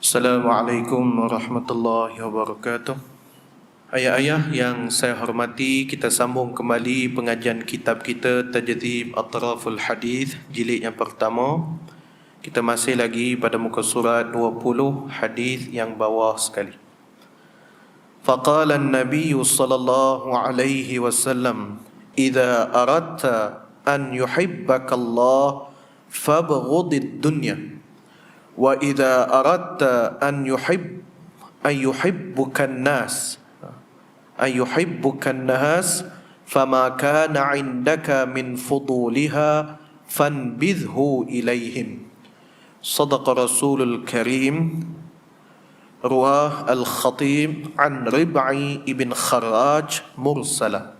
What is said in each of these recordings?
Assalamualaikum warahmatullahi wabarakatuh. Ayah-ayah yang saya hormati, kita sambung kembali pengajian kitab kita Tajdhib Atraful Hadith jilid yang pertama. Kita masih lagi pada muka surat 20, hadis yang bawah sekali. Faqala an-nabiy sallallahu alaihi wasallam, "Idza aradta an yuhibbaka Allah fabghudid dunya." Wa idza aradta an yuhibbuka an-nas fama kana 'indaka min fuduliha fanbidhu ilaihim. Sadaqa Rasulul Karim. Ruah Al-Khatib an Rib'i ibn Kharraj mursala.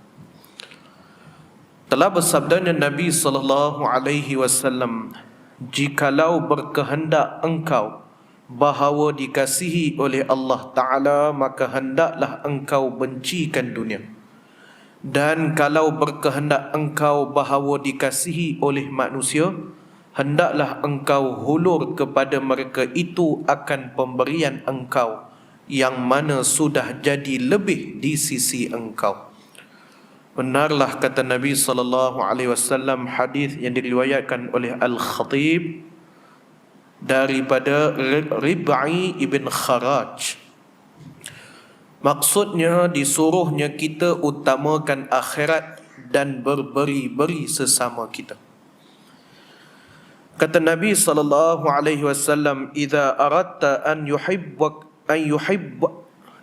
Telah bersabdanya Nabi sallallahu alaihi wasallam, "Jikalau berkehendak engkau bahawa dikasihi oleh Allah Ta'ala, maka hendaklah engkau bencikan dunia. Dan kalau berkehendak engkau bahawa dikasihi oleh manusia, hendaklah engkau hulur kepada mereka itu akan pemberian engkau, yang mana sudah jadi lebih di sisi engkau." Benarlah kata Nabi sallallahu alaihi wasallam, hadis yang diriwayatkan oleh Al-Khatib daripada Rib'i ibn Kharraj. Maksudnya disuruhnya kita utamakan akhirat dan berberi-beri sesama kita. Kata Nabi sallallahu alaihi wasallam, "Idza aradta an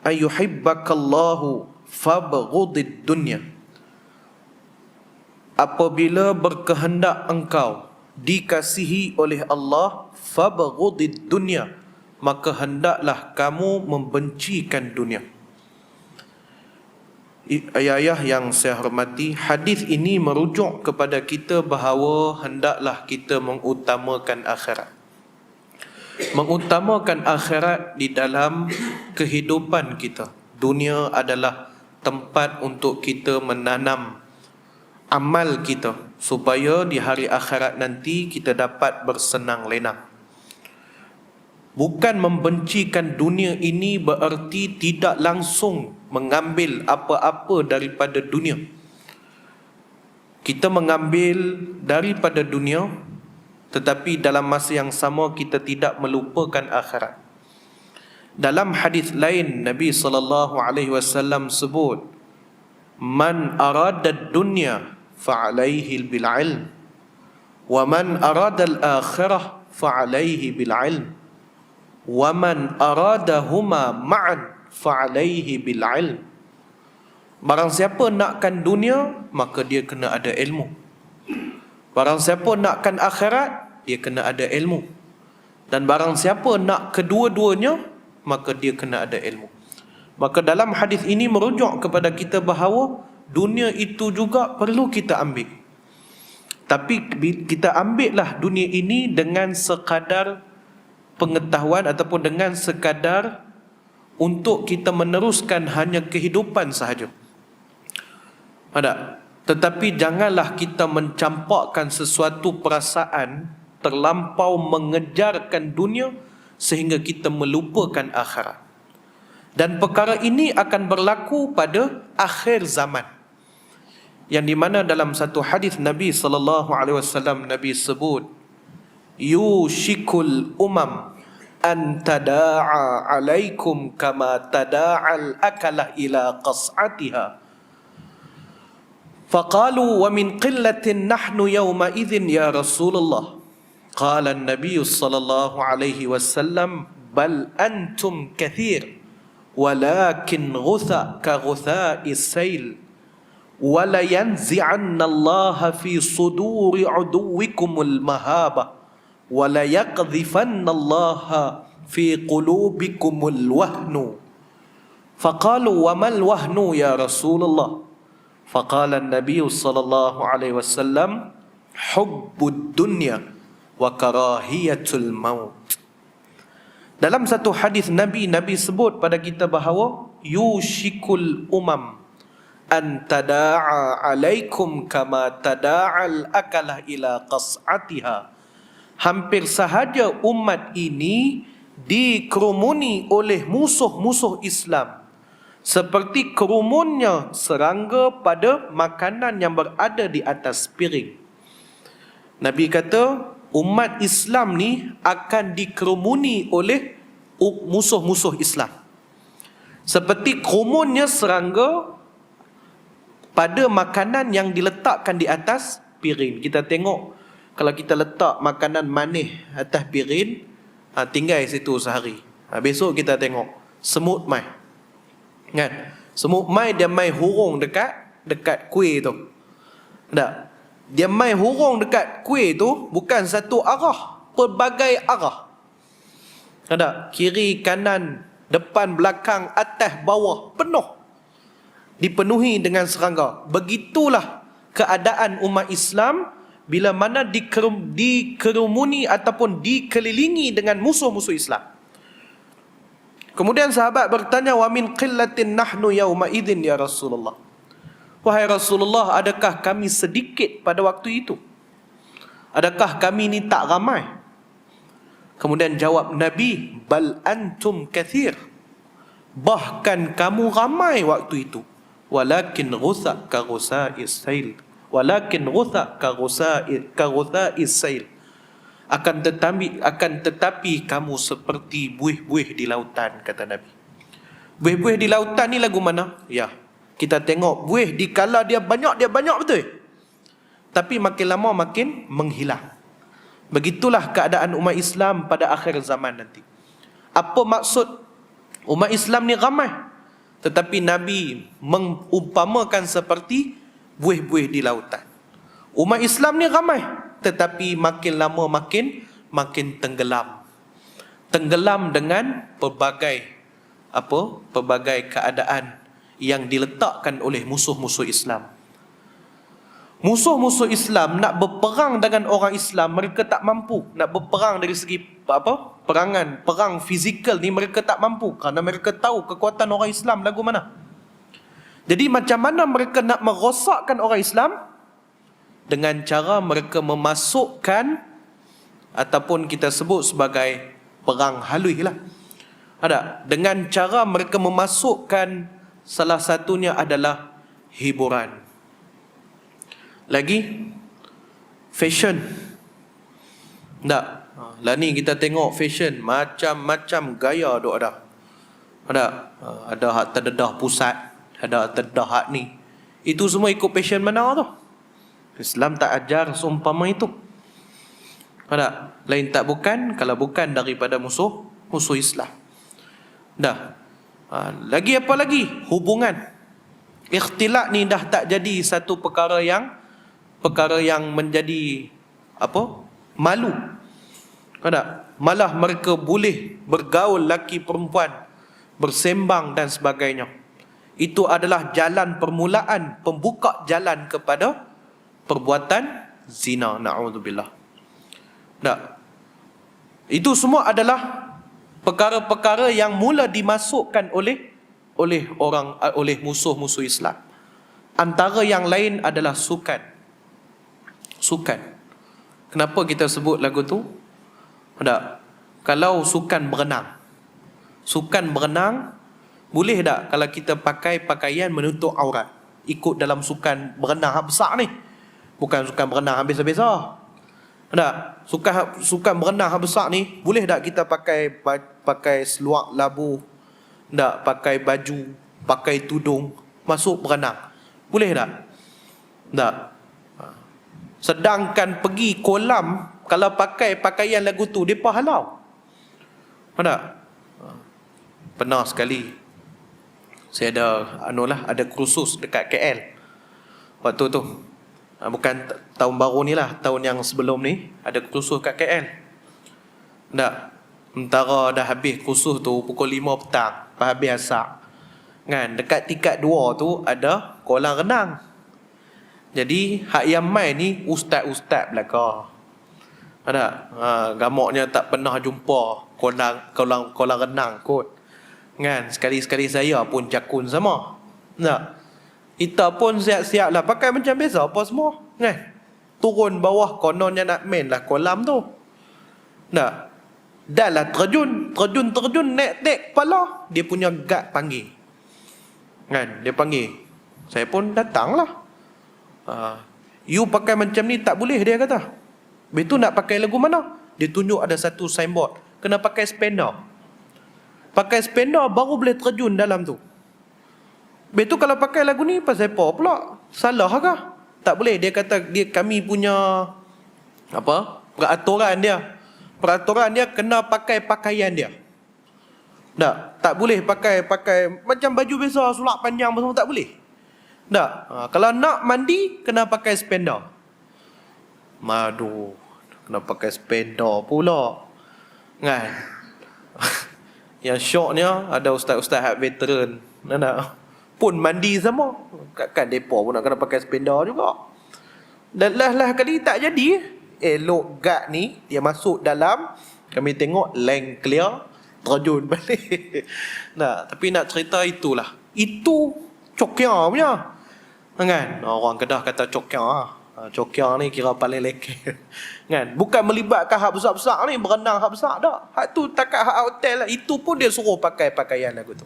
yuhibbaka Allahu fabghudid dunya." Apabila berkehendak engkau dikasihi oleh Allah, fabghudid dunya, maka hendaklah kamu membencikan dunia. Ayah-ayah yang saya hormati, hadis ini merujuk kepada kita bahawa hendaklah kita mengutamakan akhirat. Mengutamakan akhirat di dalam kehidupan kita. Dunia adalah tempat untuk kita menanam amal kita, supaya di hari akhirat nanti kita dapat bersenang lenang. Bukan membencikan dunia ini bererti tidak langsung mengambil apa-apa daripada dunia. Kita mengambil daripada dunia, tetapi dalam masa yang sama kita tidak melupakan akhirat. Dalam hadis lain Nabi sallallahu alaihi wasallam sebut, "Man arada dunya fa'alaihi bil ilm, wa man arada al-akhirah fa'alaihi bil ilm, wa man aradahuma ma'an fa'alaihi bil ilm." Barang siapa nakkan dunia, maka dia kena ada ilmu. Barang siapa nakkan akhirat, dia kena ada ilmu. Dan barang siapa nak kedua-duanya, maka dia kena ada ilmu. Maka dalam hadis ini merujuk kepada kita bahawa dunia itu juga perlu kita ambil. Tapi kita ambillah dunia ini dengan sekadar pengetahuan ataupun dengan sekadar untuk kita meneruskan hanya kehidupan sahaja. Ada. Tetapi janganlah kita mencampakkan sesuatu perasaan terlampau mengejarkan dunia sehingga kita melupakan akhirat. Dan perkara ini akan berlaku pada akhir zaman, yang di mana dalam satu hadis Nabi sallallahu alaihi wasallam Nabi sebut, "Yushikul umam an tada'a alaikum kama tada'al akalah ila qas'atiha." Faqalu, "Wa min qillatin nahnu yawma idzin ya Rasulullah." Qala an-nabiy sallallahu alaihi wasallam, "Bal antum kathir, walakin ghutha ka ghutha'is sail, wala yanzi'anna Allah fi suduri aduwikumul mahaba, wala yaqdhifanna Allah fi qulubikumul wahnu." Faqalu, "Wa mal wahnu ya Rasulullah?" Faqala an-nabiy sallallahu alaihi wasallam, "Hubbud dunya wa karahiyatul maut." Dalam satu hadis Nabi sebut pada kita bahawa yushikul umam an tada'a alaikum kama tada'al akalah ila qas'atiha. Hampir sahaja umat ini dikerumuni oleh musuh-musuh Islam seperti kerumunnya serangga pada makanan yang berada di atas piring. Nabi kata umat Islam ni akan dikerumuni oleh musuh-musuh Islam seperti kerumunnya serangga pada makanan yang diletakkan di atas piring. Kita tengok kalau kita letak makanan manis atas piring, tinggal situ sehari. Besok kita tengok semut mai. Kan? Semut mai dia mai hurung dekat kuih tu. Tak? Dia mai hurung dekat kuih tu bukan satu arah, pelbagai arah. Tak? Kiri, kanan, depan, belakang, atas, bawah, penuh. Dipenuhi dengan serangga. Begitulah keadaan umat Islam bila mana dikerumuni ataupun dikelilingi dengan musuh-musuh Islam. Kemudian sahabat bertanya, wa min qillatin nahnu yauma idzin ya Rasulullah. Wahai Rasulullah, adakah kami sedikit pada waktu itu? Adakah kami ni tak ramai? Kemudian jawab Nabi, bal antum kathir. Bahkan kamu ramai waktu itu. Walakin ghusa ka ghusa'is sail. Walakin ghusa ka ghusa'is sail. Akan tetapi kamu seperti buih-buih di lautan, kata Nabi. Buih-buih di lautan ni lagu mana? Ya, kita tengok buih dikala dia banyak betul. Tapi makin lama makin menghilang. Begitulah keadaan umat Islam pada akhir zaman nanti. Apa maksud umat Islam ni ramai? Tetapi Nabi mengumpamakan seperti buih-buih di lautan. Umat Islam ni ramai, tetapi makin lama makin tenggelam. Tenggelam dengan pelbagai keadaan yang diletakkan oleh musuh-musuh Islam. Musuh-musuh Islam nak berperang dengan orang Islam, mereka tak mampu. Nak berperang dari segi perang fizikal ni mereka tak mampu, kerana mereka tahu kekuatan orang Islam lagu mana. Jadi macam mana mereka nak merosakkan orang Islam? Dengan cara mereka memasukkan, ataupun kita sebut sebagai perang halus lah. Dengan cara mereka memasukkan, salah satunya adalah hiburan. Lagi fashion. Lah ni kita tengok fashion macam-macam gaya duk ada. Ada hak terdedah pusat, ada terdedah hak ni. Itu semua ikut fashion mana tu? Islam tak ajar seumpama itu. Lain tak bukan, kalau bukan daripada musuh Islam. Lagi apa lagi? Hubungan. Ikhtilat ni dah tak jadi satu perkara yang menjadi malu. Malah mereka boleh bergaul laki perempuan, bersembang dan sebagainya. Itu adalah jalan permulaan, pembuka jalan kepada perbuatan zina, na'udzubillah. Itu semua adalah perkara-perkara yang mula dimasukkan oleh musuh-musuh Islam. Antara yang lain adalah sukan. Kenapa kita sebut lagu tu? Kalau sukan berenang, boleh tak kalau kita pakai pakaian menutup aurat? Ikut dalam sukan berenang besar ni. Bukan sukan berenang habis-habisah. Sukan berenang besar ni, boleh tak kita pakai seluar labu, pakai baju, pakai tudung, masuk berenang? Boleh tak? Sedangkan pergi kolam, kalau pakai pakaian lagu tu, dia halau. Pernah sekali saya ada kursus dekat KL. Waktu tu bukan tahun baru ni lah, tahun yang sebelum ni ada kursus kat KL. Sementara dah habis kursus tu pukul 5 petang, lepas habis asar kan, dekat tingkat 2 tu ada kolam renang. Jadi hak yang main ni ustaz-ustaz belaka. Gamaknya tak pernah jumpa kolam renang kot kan. Sekali-sekali saya pun jakun sama. Kita pun siap-siap lah pakai macam biasa apa semua kan. Turun bawah kononnya nak main lah kolam tu. Dah lah terjun naik kepala, dia punya guard panggil. Kan, dia panggil. Saya pun datang lah. You pakai macam ni tak boleh, dia kata. Betul nak pakai lagu mana? Dia tunjuk ada satu signboard, kena pakai spender. Pakai spender baru boleh terjun dalam tu. Betul kalau pakai lagu ni pasal apa pula? Salah kah? Tak boleh. Dia kata kami punya peraturan dia. Peraturan dia kena pakai pakaian dia. Tak boleh pakai macam baju biasa, sulak panjang semua tak boleh. Kalau nak mandi kena pakai spender. Madu, kena pakai spender pula. Kan? Yang syoknya ada ustaz-ustaz veteran pun mandi sama. Kan depa pun nak kena pakai spender juga. Dan lah kali tak jadi. Elok guard ni dia masuk dalam, kami tengok lane clear, terjun balik. Tapi nak cerita itulah. Itu cokia punya. Kan? Orang Kedah kata cokia. Cokia ni kira paling leket. Kan? Bukan melibatkan hak besar-besar ni, berenang hak besar dah. Hak tu takat hak hotel lah. Itu pun dia suruh pakai pakaian lagu tu.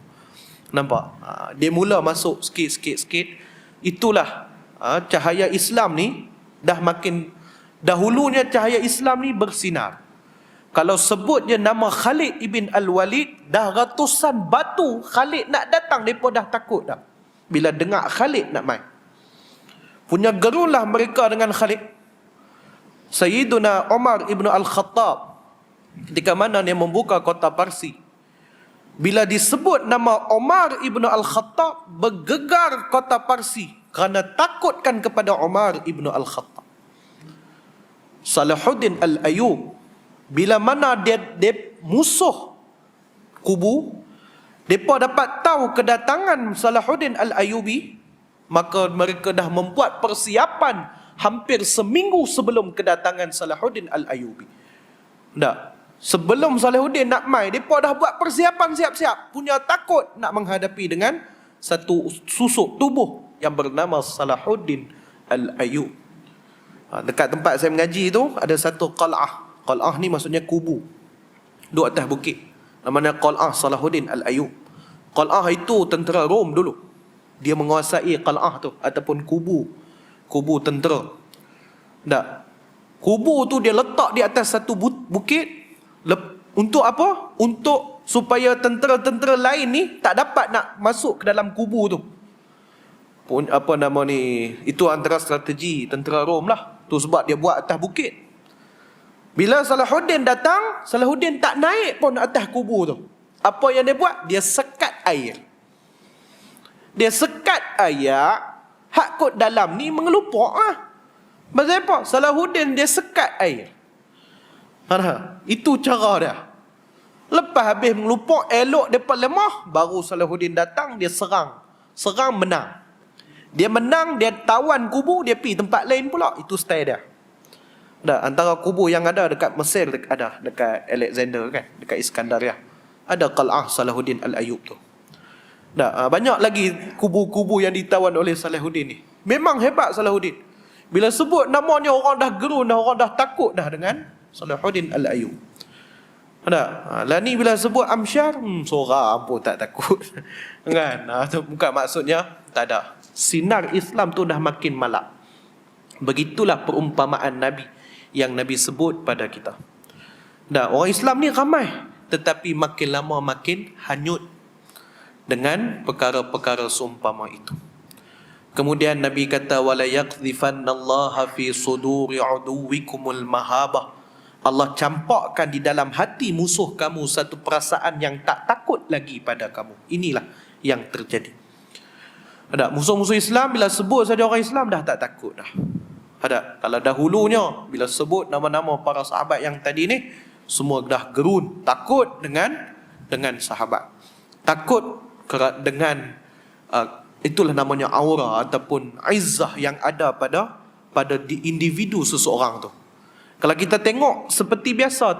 Nampak? Dia mula masuk sikit. Itulah cahaya Islam ni dah makin. Dahulunya cahaya Islam ni bersinar. Kalau sebut je nama Khalid ibn Al-Walid, dah ratusan batu Khalid nak datang, mereka dah takut dah. Bila dengar Khalid nak main. Punya gerunlah mereka dengan Khalid. Sayyiduna Umar ibn Al-Khattab, ketika mana dia membuka kota Parsi, bila disebut nama Umar ibn Al-Khattab, bergegar kota Parsi kerana takutkan kepada Umar ibn Al-Khattab. Salahuddin Al-Ayyub, bila mana dia musuh kubu, mereka dapat tahu kedatangan Salahuddin Al-Ayyubi, maka mereka dah membuat persiapan hampir seminggu sebelum kedatangan Salahuddin Al-Ayyubi. Sebelum Salahuddin nak mai, mereka dah buat persiapan siap-siap, punya takut nak menghadapi dengan satu susuk tubuh yang bernama Salahuddin Al-Ayyub. Dekat tempat saya mengaji tu ada satu qal'ah. Qal'ah ni maksudnya kubu, duduk atas bukit, namanya qal'ah Salahuddin Al-Ayyub. Qal'ah itu tentera Rom dulu. Dia menguasai qal'ah tu ataupun kubu tentera. Kubu tu dia letak di atas satu bukit. Untuk apa? Untuk supaya tentera-tentera lain ni tak dapat nak masuk ke dalam kubu tu. Itu antara strategi tentera Rom lah. Tu sebab dia buat atas bukit. Bila Salahuddin datang, Salahuddin tak naik pun atas kubu tu. Apa yang dia buat? Dia sekat air. Dia sekat air, hak kot dalam ni mengelupuk lah. Pasal apa? Salahuddin dia sekat air. Itu cara dia. Lepas habis mengelupuk, elok depa lemah, baru Salahuddin datang, dia serang menang. Dia menang, dia tawan kubu, dia pergi tempat lain pula. Itu style dia. Antara kubu yang ada dekat Mesir, dekat Alexander kan, dekat Iskandaria, ada qal'ah Salahuddin Al-Ayyub tu. Banyak lagi kubu-kubu yang ditawan oleh Salahuddin ni. Memang hebat Salahuddin. Bila sebut namanya, orang dah gerun dah, orang dah takut dah dengan Salahuddin Al-Ayyub. Lah ni bila sebut Amsyar, seorang pun tak takut. Kan? Itu bukan maksudnya tak ada. Sinar Islam tu dah makin malap. Begitulah perumpamaan Nabi yang Nabi sebut pada kita. Orang Islam ni ramai, tetapi makin lama makin hanyut dengan perkara-perkara seumpama itu. Kemudian Nabi kata, wala yaqdhifannallaha fi suduri aduwikumul mahabah. Allah campakkan di dalam hati musuh kamu satu perasaan yang tak takut lagi pada kamu. Inilah yang terjadi. Musuh-musuh Islam bila sebut saja orang Islam dah tak takut dah. Kalau dahulunya bila sebut nama-nama para sahabat yang tadi ni, semua dah gerun, takut dengan sahabat. Takut dengan itulah namanya aura ataupun izzah yang ada pada individu seseorang tu. Kalau kita tengok seperti biasa,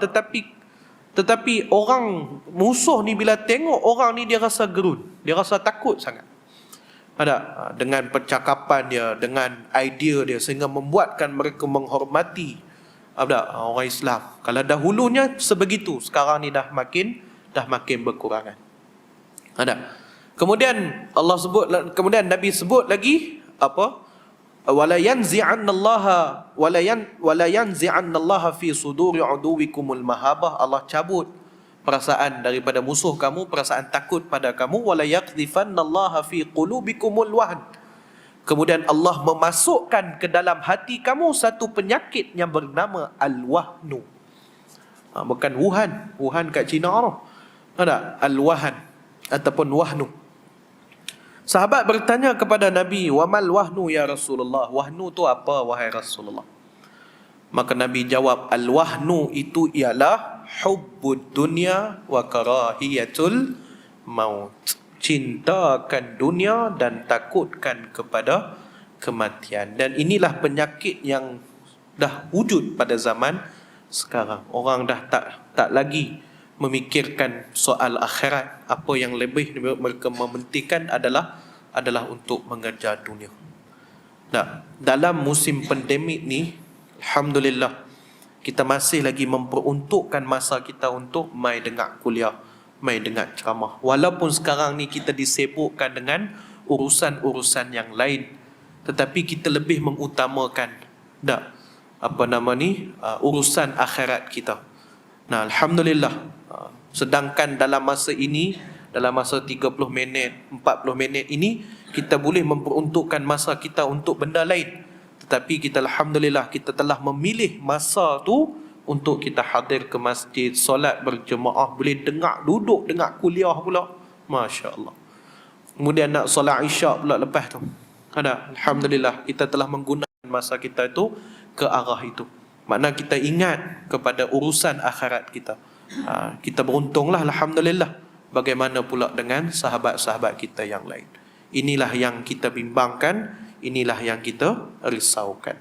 tetapi orang musuh ni bila tengok orang ni dia rasa gerun, dia rasa takut sangat. Dengan percakapan dia, dengan idea dia, sehingga membuatkan mereka menghormati orang Islam. Kalau dahulunya sebegitu, sekarang ni dah makin berkurangan. Ada. Kemudian Allah sebut, kemudian Nabi sebut lagi apa? Wala yanzi'annallaha fi suduri uduwikumul mahabah. Allah cabut perasaan daripada musuh kamu, perasaan takut pada kamu. Wala yaqdhifannallaha fi qulubikumul wahn. Kemudian Allah memasukkan ke dalam hati kamu satu penyakit yang bernama al-wahnu. Bukan Wuhan kat China tu. Ada al-wahan ataupun wahnu. Sahabat bertanya kepada Nabi, "Wa mal wahnu ya Rasulullah?" Wahnu tu apa wahai Rasulullah? Maka Nabi jawab, "Al-wahnu itu ialah hubbud dunya wa karahiyatul maut." Cintakan dunia dan takutkan kepada kematian. Dan inilah penyakit yang dah wujud pada zaman sekarang. Orang dah tak lagi memikirkan soal akhirat. Apa yang lebih mereka mementingkan adalah untuk mengejar dunia. Nah, dalam musim pandemik ni, alhamdulillah, kita masih lagi memperuntukkan masa kita untuk mai dengar kuliah, mai dengar ceramah. Walaupun sekarang ni kita disibukkan dengan urusan-urusan yang lain, tetapi kita lebih mengutamakan urusan akhirat kita. Nah, alhamdulillah. Sedangkan dalam masa ini, dalam masa 30 minit, 40 minit ini, kita boleh memperuntukkan masa kita untuk benda lain. Tetapi kita alhamdulillah, kita telah memilih masa tu untuk kita hadir ke masjid, solat berjemaah, boleh duduk dengar kuliah pula. Masya Allah. Kemudian nak solat isyak pula lepas tu. Alhamdulillah, kita telah menggunakan masa kita itu ke arah itu. Makna kita ingat kepada urusan akhirat kita. Kita beruntunglah, alhamdulillah. Bagaimana pula dengan sahabat-sahabat kita yang lain? Inilah yang kita bimbangkan, inilah yang kita risaukan.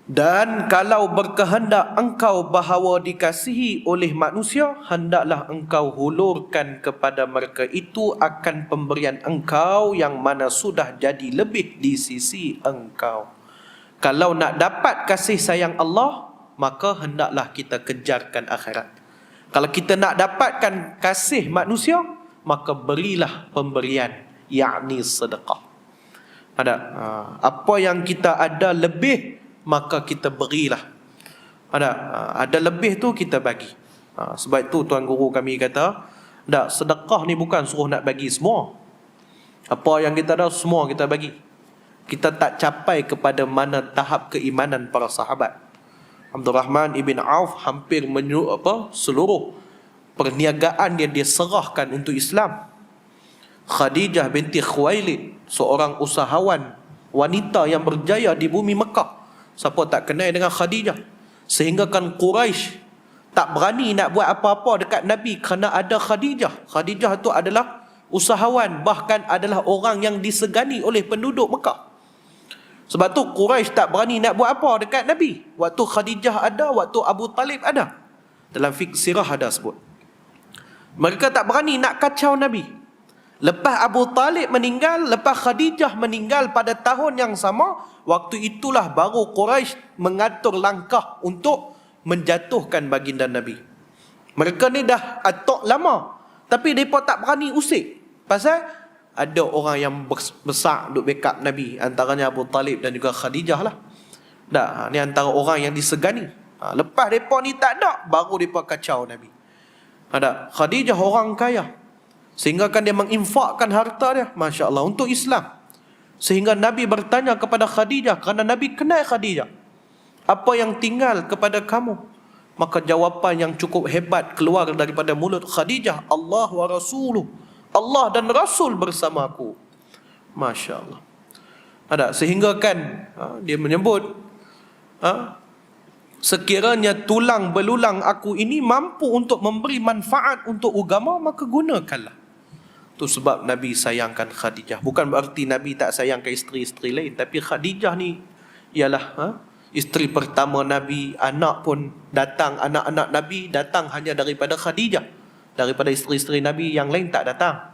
Dan kalau berkehendak engkau bahawa dikasihi oleh manusia, hendaklah engkau hulurkan kepada mereka itu akan pemberian engkau yang mana sudah jadi lebih di sisi engkau. Kalau nak dapat kasih sayang Allah, maka hendaklah kita kejarkan akhirat. Kalau kita nak dapatkan kasih manusia, maka berilah pemberian, yakni sedekah. Apa yang kita ada lebih, maka kita berilah. Ada lebih tu kita bagi. Sebab itu tuan guru kami kata, sedekah ni bukan suruh nak bagi semua. Apa yang kita ada semua kita bagi. Kita tak capai kepada mana tahap keimanan para sahabat. Abdul Rahman ibn Auf hampir seluruh perniagaan yang dia serahkan untuk Islam. Khadijah binti Khuwailid, seorang usahawan wanita yang berjaya di bumi Mekah. Siapa tak kenal dengan Khadijah? Sehingga kan Quraisy tak berani nak buat apa-apa dekat Nabi kerana ada Khadijah. Khadijah itu adalah usahawan, bahkan adalah orang yang disegani oleh penduduk Mekah. Sebab tu Quraisy tak berani nak buat apa dekat Nabi. Waktu Khadijah ada, waktu Abu Talib ada. Dalam fiqh sirah ada sebut. Mereka tak berani nak kacau Nabi. Lepas Abu Talib meninggal, lepas Khadijah meninggal pada tahun yang sama, waktu itulah baru Quraisy mengatur langkah untuk menjatuhkan baginda Nabi. Mereka ni dah atok lama, tapi mereka tak berani usik. Pasal ada orang yang besar duk backup Nabi, antaranya Abu Talib dan juga Khadijah lah. Ni antara orang yang disegani. Lepas mereka ni tak ada, baru mereka kacau Nabi. Khadijah orang kaya, sehingga kan dia menginfakkan harta dia, Masya Allah, untuk Islam. Sehingga Nabi bertanya kepada Khadijah, kerana Nabi kenal Khadijah, apa yang tinggal kepada kamu? Maka jawapan yang cukup hebat keluar daripada mulut Khadijah, Allah wa Rasuluh, Allah dan Rasul bersamaku. Masya Allah. Sehingga kan dia menyebut, sekiranya tulang belulang aku ini mampu untuk memberi manfaat untuk agama, maka gunakanlah. Itu sebab Nabi sayangkan Khadijah. Bukan berarti Nabi tak sayangkan isteri-isteri lain, tapi Khadijah ni ialah isteri pertama Nabi. Anak pun datang, anak-anak Nabi datang hanya daripada Khadijah. Daripada isteri-isteri Nabi yang lain tak datang,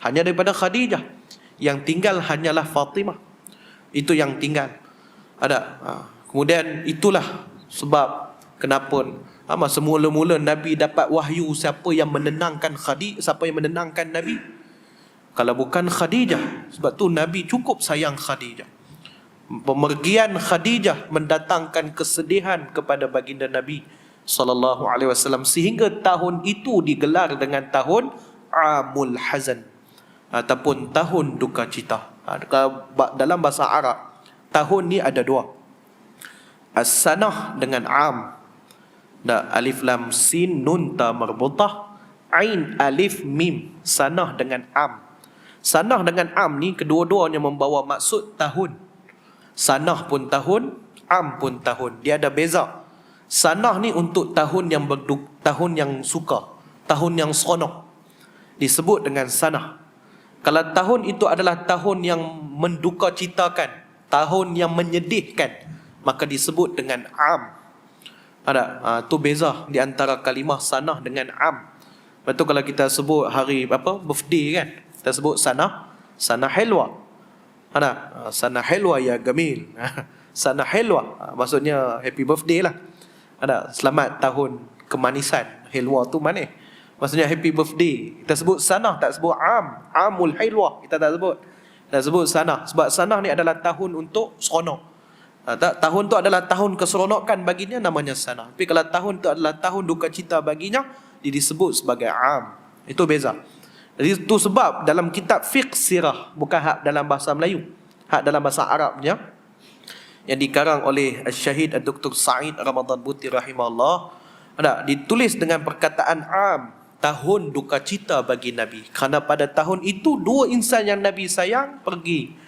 hanya daripada Khadijah. Yang tinggal hanyalah Fatimah. Itu yang tinggal. Kemudian itulah sebab kenapa masa mula-mula Nabi dapat wahyu siapa yang menenangkan Nabi. Kalau bukan Khadijah. Sebab tu Nabi cukup sayang Khadijah. Pemergian Khadijah mendatangkan kesedihan kepada baginda Nabi sallallahu alaihi wasallam, sehingga tahun itu digelar dengan tahun Amul Hazan ataupun tahun duka cita. Dalam bahasa Arab, tahun ni ada dua. As-sanah dengan am. Alif lam sin nun ta marbutah, ain alif mim. Sanah dengan am. Sanah dengan am ni kedua-duanya membawa maksud tahun. Sanah pun tahun, am pun tahun. Dia ada beza. Sanah ni untuk tahun yang tahun yang suka, tahun yang seronok, disebut dengan sanah. Kalau tahun itu adalah tahun yang menduka citakan, tahun yang menyedihkan, maka disebut dengan am. Tu beza di antara kalimah sanah dengan am. Lepas tu kalau kita sebut hari birthday kan, kita sebut sanah helwa. Sanah helwa ya gamil. Sanah helwa maksudnya happy birthday lah. Selamat tahun kemanisan. Helwa tu manis, maksudnya happy birthday. Kita sebut sanah, tak sebut am. Amul helwa kita tak sebut. Kita sebut sanah. Sebab sanah ni adalah tahun untuk seronok. Tahun tu adalah tahun keseronokan baginya, namanya sanah. Tapi kalau tahun tu adalah tahun duka cita baginya, dia disebut sebagai am. Itu beza. Jadi itu sebab dalam kitab fiqh sirah, bukan hak dalam bahasa Melayu, hak dalam bahasa Arabnya, yang dikarang oleh Syahid Dr. Sa'id Ramadan Buti rahimahullah, ditulis dengan perkataan am, tahun duka cita bagi Nabi. Kerana pada tahun itu dua insan yang Nabi sayang pergi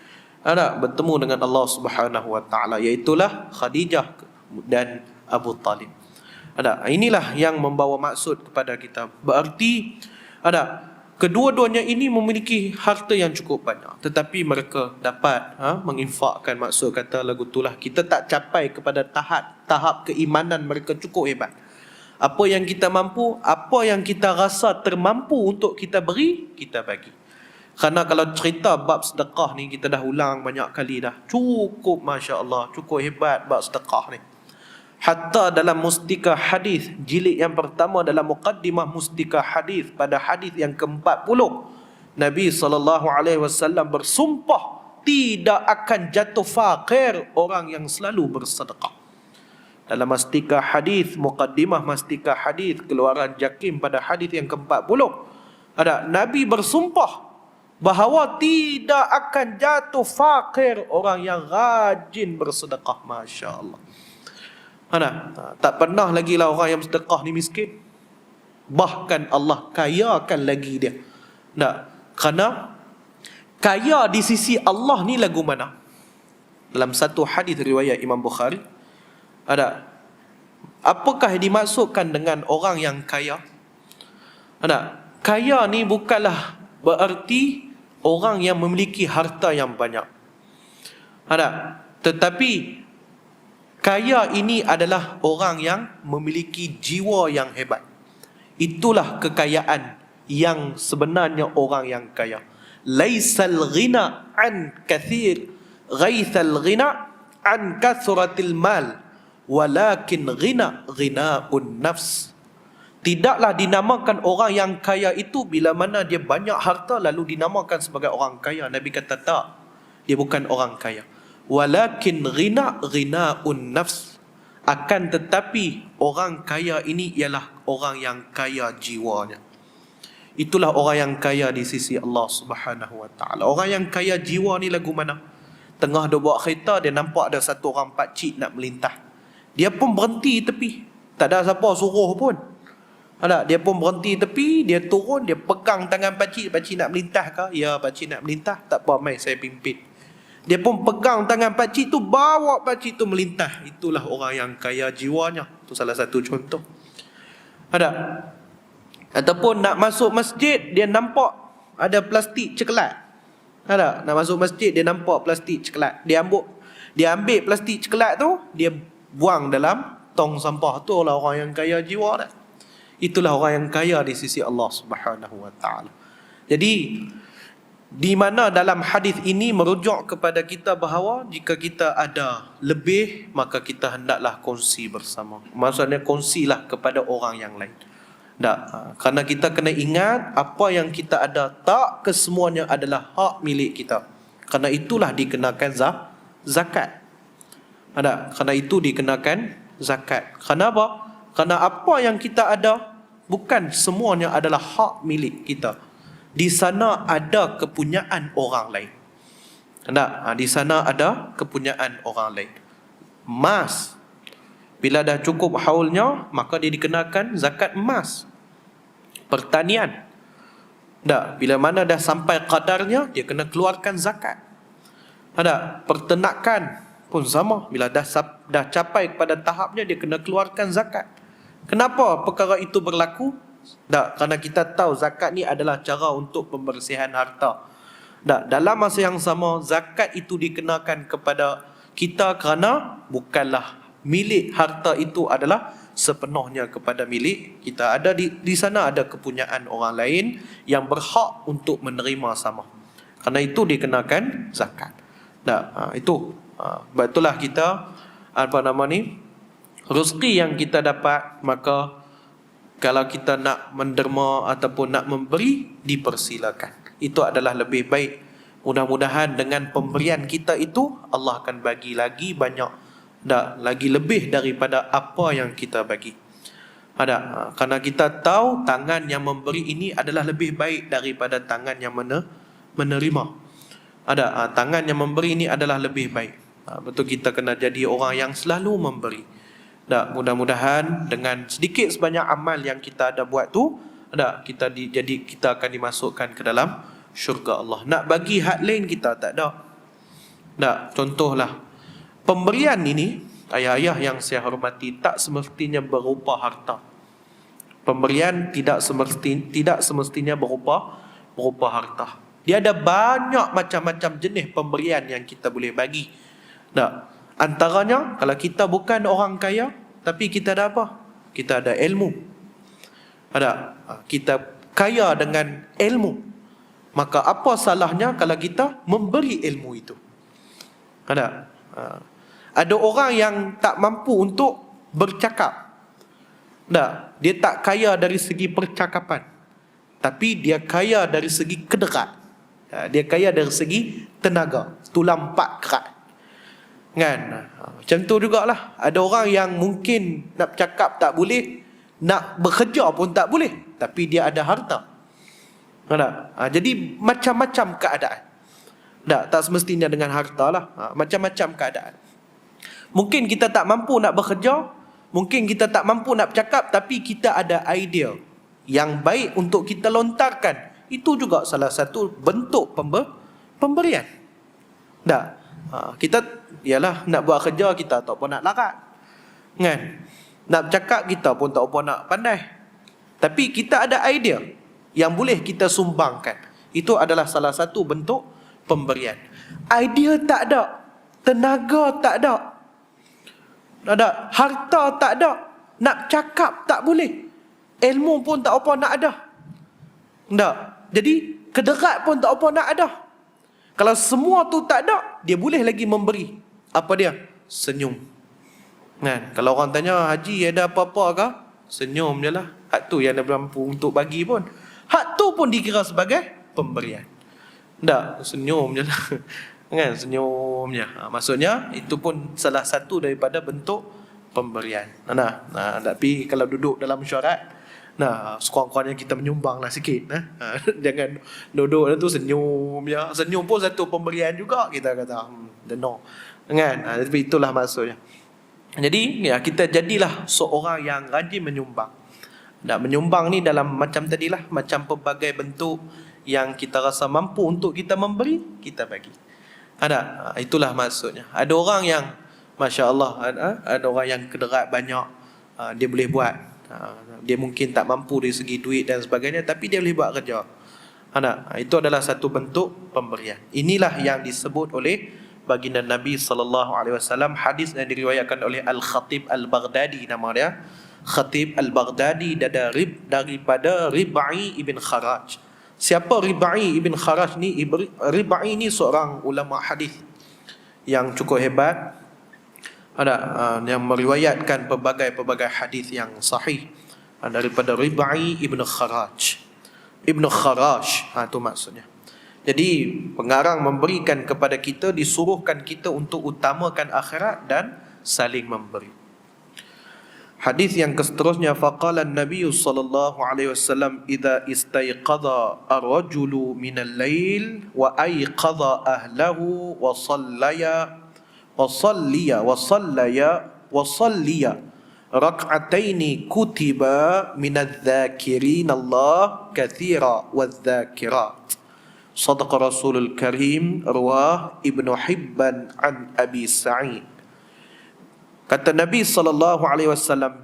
bertemu dengan Allah Subhanahu wa taala, iaitulah Khadijah dan Abu Talib. Inilah yang membawa maksud kepada kita. Berarti kedua-duanya ini memiliki harta yang cukup banyak, tetapi mereka dapat menginfakkan. Maksud kata lagu itulah, kita tak capai kepada tahap keimanan mereka cukup hebat. Apa yang kita mampu, apa yang kita rasa termampu untuk kita beri, kita bagi. Kerana kalau cerita bab sedekah ni kita dah ulang banyak kali dah. Cukup masya-Allah, cukup hebat bab sedekah ni. Hatta dalam Mustika Hadis jilid yang pertama, dalam muqaddimah Mustika Hadis pada hadis yang ke-40, Nabi SAW bersumpah tidak akan jatuh fakir orang yang selalu bersedekah. Dalam Mustika Hadis, muqaddimah Mustika Hadis keluaran Jakim pada hadis yang ke-40, Nabi bersumpah bahawa tidak akan jatuh fakir orang yang rajin bersedekah. Masya-Allah. Tak pernah lagi lah orang yang bersedekah ni miskin. Bahkan Allah kayakan lagi dia. Kerana kaya di sisi Allah ni lagu mana? Dalam satu hadis riwayat Imam Bukhari, apakah yang dimaksudkan dengan orang yang kaya? Kaya ni bukanlah berarti orang yang memiliki harta yang banyak. Tetapi kaya ini adalah orang yang memiliki jiwa yang hebat. Itulah kekayaan yang sebenarnya orang yang kaya. Laisal ghina an kathir, ghaithal ghina an kathratil mal, walakin ghina'un nafs. Tidaklah dinamakan orang yang kaya itu bila mana dia banyak harta lalu dinamakan sebagai orang kaya. Nabi kata tak, dia bukan orang kaya. Walakin ghina'un nafs. Akan tetapi orang kaya ini ialah orang yang kaya jiwanya. Itulah orang yang kaya di sisi Allah Subhanahu wa taala. Orang yang kaya jiwa ni lagu mana? Tengah dia bawa kereta, dia nampak ada satu orang pakcik nak melintah. Dia pun berhenti tepi. Tak ada siapa suruh pun. Dia pun berhenti tepi, dia turun, dia pegang tangan pakcik. Pakcik nak melintah ke? Ya, pakcik nak melintah. Tak apa, mai saya pimpin. Dia pun pegang tangan pakcik tu, bawa pakcik tu melintah. Itulah orang yang kaya jiwanya. Itu salah satu contoh. Ataupun nak masuk masjid, dia nampak ada plastik coklat. Nak masuk masjid, dia nampak plastik coklat. Dia ambil plastik coklat tu, dia buang dalam tong sampah. Tu lah orang yang kaya jiwa dah. Itulah orang yang kaya di sisi Allah Subhanahu wa taala. Jadi di mana dalam hadis ini merujuk kepada kita bahawa jika kita ada lebih, maka kita hendaklah kongsi bersama. Maksudnya kongsilah kepada orang yang lain. Kerana kita kena ingat apa yang kita ada tak kesemuanya adalah hak milik kita. Kerana itulah dikenakan zakat. Kerana itu dikenakan zakat. Kerana apa? Kerana apa yang kita ada bukan semuanya adalah hak milik kita. Di sana ada kepunyaan orang lain. Di sana ada kepunyaan orang lain. Emas, bila dah cukup haulnya, maka dia dikenakan zakat emas. Pertanian, bila mana dah sampai qadarnya, dia kena keluarkan zakat. Perternakan pun sama, bila dah capai kepada tahapnya, dia kena keluarkan zakat. Kenapa perkara itu berlaku? Kerana kita tahu zakat ni adalah cara untuk pembersihan harta. Dalam masa yang sama, zakat itu dikenakan kepada kita kerana bukanlah milik harta itu adalah sepenuhnya kepada milik kita. Ada di sana ada kepunyaan orang lain yang berhak untuk menerima sama. Kerana itu dikenakan zakat. Itulah kita rezeki yang kita dapat, maka kalau kita nak menderma ataupun nak memberi, dipersilakan. Itu adalah lebih baik. Mudah-mudahan dengan pemberian kita itu, Allah akan bagi lagi banyak, lagi lebih daripada apa yang kita bagi. Kerana kita tahu tangan yang memberi ini adalah lebih baik daripada tangan yang menerima. Tangan yang memberi ini adalah lebih baik. Betul, kita kena jadi orang yang selalu memberi. Mudah-mudahan dengan sedikit sebanyak amal yang kita ada buat tu, kita akan dimasukkan ke dalam syurga Allah. Nak bagi hak lain kita tak ada. Contohlah, pemberian ini, ayah-ayah yang saya hormati, tak semestinya berupa harta. Pemberian tidak semestinya berupa harta. Dia ada banyak macam-macam jenis pemberian yang kita boleh bagi. Antaranya, kalau kita bukan orang kaya, tapi kita ada apa? Kita ada ilmu. Kita kaya dengan ilmu. Maka apa salahnya kalau kita memberi ilmu itu? Ada orang yang tak mampu untuk bercakap. Dia tak kaya dari segi percakapan, tapi dia kaya dari segi kederat. Dia kaya dari segi tenaga, tulang empat kerat. Macam tu jugalah. Ada orang yang mungkin nak bercakap tak boleh, nak bekerja pun tak boleh, tapi dia ada harta. Jadi macam-macam keadaan. Tak semestinya dengan harta lah. Macam-macam keadaan. Mungkin kita tak mampu nak bekerja, mungkin kita tak mampu nak bercakap, tapi kita ada idea yang baik untuk kita lontarkan. Itu juga salah satu bentuk pemberian. Kita ialah nak buat kerja, kita tak pun nak larat. Nak bercakap, kita pun tak pun nak pandai. Tapi kita ada idea yang boleh kita sumbangkan. Itu adalah salah satu bentuk pemberian. Idea tak ada, tenaga tak ada, harta tak ada, nak cakap tak boleh, ilmu pun tak apa nak ada. Jadi kederat pun tak apa nak ada. Kalau semua tu tak ada, dia boleh lagi memberi. Apa dia? Senyum. Kalau orang tanya, Haji ada apa-apa ke? Senyum je lah. Hak tu yang dia mampu untuk bagi pun. Hak tu pun dikira sebagai pemberian. Senyum je lah. Senyum je. Maksudnya, itu pun salah satu daripada bentuk pemberian. Tapi kalau duduk dalam mesyuarat, sekurang-kurangnya kita menyumbang lah sikit. Jangan duduk tu senyum je. Senyum pun satu pemberian juga, kita kata. Tapi itulah maksudnya. Jadi kita jadilah seorang yang rajin menyumbang. Menyumbang ni dalam macam tadilah, macam pelbagai bentuk yang kita rasa mampu untuk kita memberi, kita bagi. Itulah maksudnya. Ada orang yang Masya Allah, ada orang yang kederat banyak, dia boleh buat. Dia mungkin tak mampu dari segi duit dan sebagainya, tapi dia boleh buat kerja. Itu adalah satu bentuk pemberian. Inilah yang disebut oleh baginda Nabi SAW. Hadis yang diriwayatkan oleh Al-Khatib Al-Baghdadi, nama dia Khatib Al-Baghdadi, daripada Rib'i ibn Kharaj Siapa Rib'i ibn Kharaj ni? Rib'i ni seorang ulama hadis yang cukup hebat. Ada yang meriwayatkan pelbagai hadis yang sahih daripada Rib'i ibn Kharaj. Ibn Kharaj, itu maksudnya. Jadi pengarang memberikan kepada kita, disuruhkan kita untuk utamakan akhirat dan saling memberi. Hadis yang seterusnya, faqala an-nabiy sallallahu alaihi wasallam idza istayqadha ar-rajulu min al-lail wa ayqadha ahlahu wa sallaya rak'ataini kutiba min adh-dhakirin Allah katsira wadh-dhakirat. Sadaqa Rasulul Karim, ruwah Ibnu Hibban an Abi Sa'id. Kata Nabi SAW,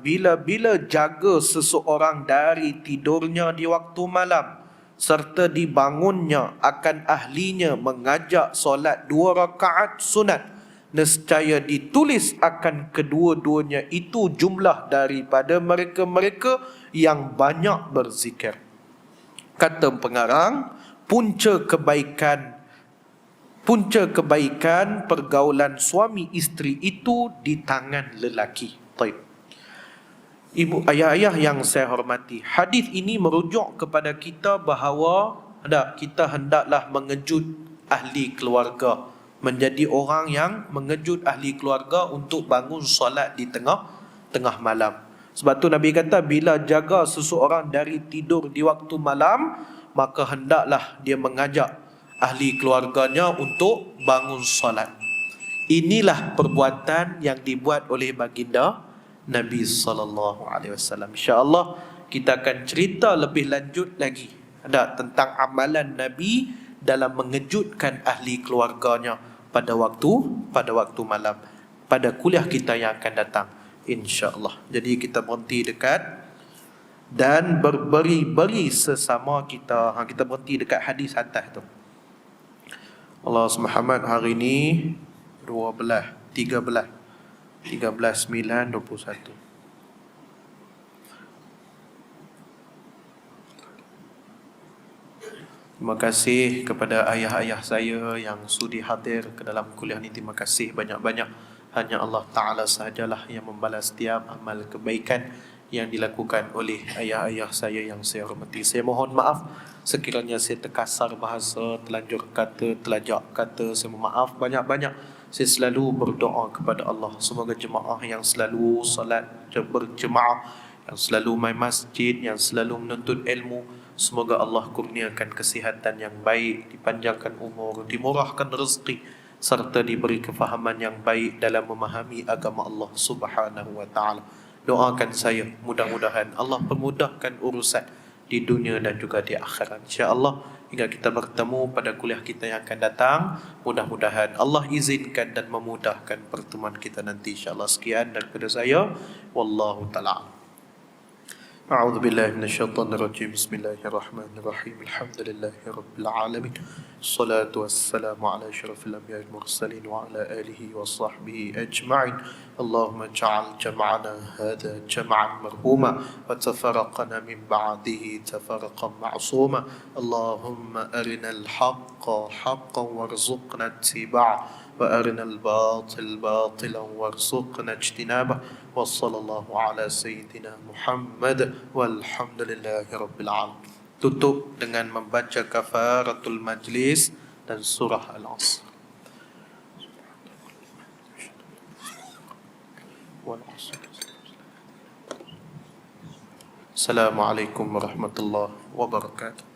bila jaga seseorang dari tidurnya di waktu malam serta dibangunnya akan ahlinya mengajak solat 2 rakaat sunat, nescaya ditulis akan kedua-duanya itu jumlah daripada mereka-mereka yang banyak berzikir. Kata pengarang, punca kebaikan pergaulan suami isteri itu di tangan lelaki. Baik. Ibu ayah-ayah yang saya hormati, hadis ini merujuk kepada kita bahawa kita hendaklah mengejut ahli keluarga, menjadi orang yang mengejut ahli keluarga untuk bangun solat di tengah malam. Sebab tu Nabi kata, bila jaga seseorang dari tidur di waktu malam, maka hendaklah dia mengajak ahli keluarganya untuk bangun solat. Inilah perbuatan yang dibuat oleh baginda Nabi SAW. InsyaAllah kita akan cerita lebih lanjut lagi tentang amalan Nabi dalam mengejutkan ahli keluarganya pada waktu malam, pada kuliah kita yang akan datang, insya-Allah. Jadi kita berhenti dekat dan berberi sesama kita. Kita berhenti dekat hadis atas tu. Allah Muhammad hari ini 13/9/21. Terima kasih kepada ayah-ayah saya yang sudi hadir ke dalam kuliah ini. Terima kasih banyak-banyak. Hanya Allah Ta'ala sahajalah yang membalas setiap amal kebaikan yang dilakukan oleh ayah-ayah saya yang saya hormati. Saya mohon maaf sekiranya saya terkasar bahasa, terlanjur kata, terlajak kata. Saya mohon maaf banyak-banyak. Saya selalu berdoa kepada Allah, semoga jemaah yang selalu salat berjemaah, yang selalu main masjid, yang selalu menuntut ilmu, semoga Allah kurniakan kesihatan yang baik, dipanjangkan umur, dimurahkan rezeki, serta diberi kefahaman yang baik dalam memahami agama Allah Subhanahu wa ta'ala. Doakan saya, mudah-mudahan Allah permudahkan urusan di dunia dan juga di akhirat, insya-Allah. Hingga kita bertemu pada kuliah kita yang akan datang, mudah-mudahan Allah izinkan dan memudahkan pertemuan kita nanti, insya-Allah. Sekian daripada saya, wallahu ta'ala. أعوذ بالله من الشيطان الرجيم. بسم الله الرحمن الرحيم. الحمد لله رب العالمين. الصلاة والسلام على أشرف الأنبياء والمرسلين وعلى آله وصحبه أجمعين. اللهم اجعل جمعنا هذا جمعا مرحوما وتفرقنا من بعده تفرقا معصوما. اللهم أرنا الحق حقا وارزقنا اتباعه وأرنا الباطل باطلا وارزقنا اجتنابه. وصلى الله على سيدنا Muhammad walhamdulillahi rabbil alamin. Tutup dengan membaca kafaratul majlis dan surah Al-Asr. Assalamualaikum warahmatullahi wabarakatuh.